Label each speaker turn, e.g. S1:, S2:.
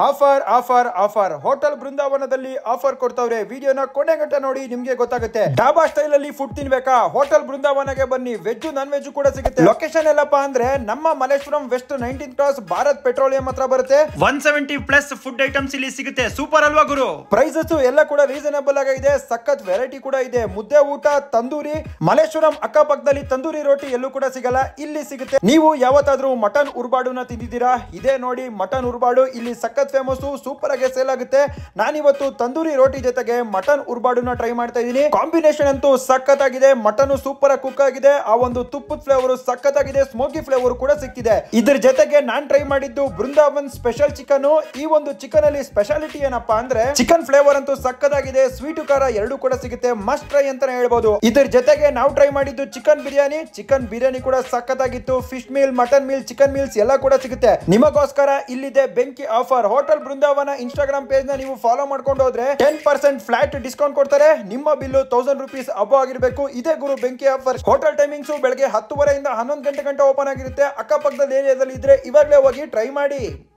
S1: Offer offer offer hotel ಬೃಂದಾವನದಲ್ಲಿ offer ಕೊಡ್ತಾವ್ರೆ. ವಿಡಿಯೋನ ಕೊನೆ ಗಂಟೆ ನೋಡಿ, ನಿಮ್ಗೆ ಗೊತ್ತಾಗುತ್ತೆ. ಡಾಬಾ ಸ್ಟೈಲ್ ಅಲ್ಲಿ ಫುಡ್ ತಿನ್ಬೇಕಾ? ಹೋಟೆಲ್ ಬೃಂದಾವನಗೆ ಬನ್ನಿ. ವೆಜ್ ನಾನ್ ವೆಜ್ ಕೂಡ ಸಿಗುತ್ತೆ. ಲೊಕೇಶನ್ ಎಲ್ಲಪ್ಪ ಅಂದ್ರೆ ನಮ್ಮ Malleshwaram west 19th cross Bharat Petroleum ಹತ್ರ ಬರುತ್ತೆ.
S2: 170 ಪ್ಲಸ್ ಫುಡ್ ಐಟಮ್ಸ್ ಇಲ್ಲಿ ಸಿಗುತ್ತೆ. ಸೂಪರ್ ಅಲ್ವಾ ಗುರು?
S1: ಪ್ರೈಸಸ್ ಎಲ್ಲ ಕೂಡ ರೀಸನಬಲ್ ಆಗಿದೆ. ಸಖತ್ ವೆರೈಟಿ ಕೂಡ ಇದೆ. ಮುದ್ದೆ ಊಟ, ತಂದೂರಿ, ಮಲ್ಲೇಶ್ವರಂ ಅಕ್ಕಪಕ್ಕದಲ್ಲಿ ತಂದೂರಿ ರೋಟಿ ಎಲ್ಲೂ ಕೂಡ ಸಿಗಲ್ಲ, ಇಲ್ಲಿ ಸಿಗುತ್ತೆ. ನೀವು ಯಾವತ್ತಾದ್ರೂ ಮಟನ್ ಉರ್ಬಾಡುನ ತಿಂದಿದ್ದೀರಾ? ಇದೇ ನೋಡಿ ಮಟನ್ ಉರ್ಬಾಡು. ಇಲ್ಲಿ ಸಖತ್ ಫೇಮಸ್, ಸೂಪರ್ ಆಗಿ ಸೇಲ್ ಆಗುತ್ತೆ. ನಾನಿವತ್ತು ತಂದೂರಿ ರೋಟಿ ಜೊತೆಗೆ ಮಟನ್ ಉರ್ಬಾಡುನ ಟ್ರೈ ಮಾಡ್ತಾ ಇದ್ದೀನಿ. ಕಾಂಬಿನೇಷನ್ ಅಂತೂ ಸಖತ್ ಆಗಿದೆ. ಮಟನ್ ಸೂಪರ್ ಆಗಿ ಕುಕ್ ಆಗಿದೆ. ಆ ಒಂದು ತುಪ್ಪದ ಫ್ಲೇವರ್ ಸಖತ್ ಆಗಿದೆ. ಸ್ಮೋಕಿ ಫ್ಲೇವರ್ ಕೂಡ ಸಿಕ್ಕಿದೆ. ಇದ್ರ ಜೊತೆಗೆ ನಾನ್ ಟ್ರೈ ಮಾಡಿದ್ದು ಬೃಂದಾವನ್ ಸ್ಪೆಷಲ್ ಚಿಕನ್. ಈ ಒಂದು ಚಿಕನ್ ಅಲ್ಲಿ ಸ್ಪೆಷಾಲಿಟಿ ಏನಪ್ಪಾ ಅಂದ್ರೆ ಚಿಕನ್ ಫ್ಲೇವರ್ ಅಂತೂ ಸಖತ್ ಆಗಿದೆ. ಸ್ವೀಟ್ ಖಾರ ಎರಡು ಕೂಡ ಸಿಗುತ್ತೆ. ಮಸ್ಟ್ ಟ್ರೈ ಅಂತಾನೆ ಹೇಳ್ಬೋದು. ಇದ್ರ ಜೊತೆಗೆ ನಾವು ಟ್ರೈ ಮಾಡಿದ್ದು ಚಿಕನ್ ಬಿರಿಯಾನಿ. ಚಿಕನ್ ಬಿರಿಯಾನಿ ಕೂಡ ಸಖತ್ ಆಗಿತ್ತು. Fish meal, mutton meal, chicken meals ಎಲ್ಲ ಕೂಡ ಸಿಗುತ್ತೆ. ನಿಮಗೋಸ್ಕರ ಇಲ್ಲಿದೆ ಬೆಂಕಿ ಆಫರ್. ಹೋಟೆಲ್ ಬೃಂದಾವನ ಇನ್ಸ್ಟಾಗ್ರಾಮ್ ಪೇಜ್ ನ ನೀವು ಫಾಲೋ ಮಾಡ್ಕೊಂಡು ಹೋದ್ರೆ 10% ಫ್ಲಾಟ್ ಡಿಸ್ಕೌಂಟ್ ಕೊಡ್ತಾರೆ. ನಿಮ್ಮ ಬಿಲ್ಲು 1000 ರೂಪೀಸ್ ಅಬೋ ಆಗಿರ್ಬೇಕು. ಇದೇ ಗುರು ಬೆಂಕಿ ಆಫರ್. ಹೋಟೆಲ್ ಟೈಮಿಂಗ್ಸ್ ಬೆಳಗ್ಗೆ 10:30 ಇಂದ 11 ಗಂಟೆ ಓಪನ್ ಆಗಿರುತ್ತೆ. ಅಕ್ಕಪಕ್ಕದ ಏರಿಯಾದಲ್ಲಿ ಇದ್ರೆ ಇವಾಗಲೇ ಹೋಗಿ ಟ್ರೈ ಮಾಡಿ.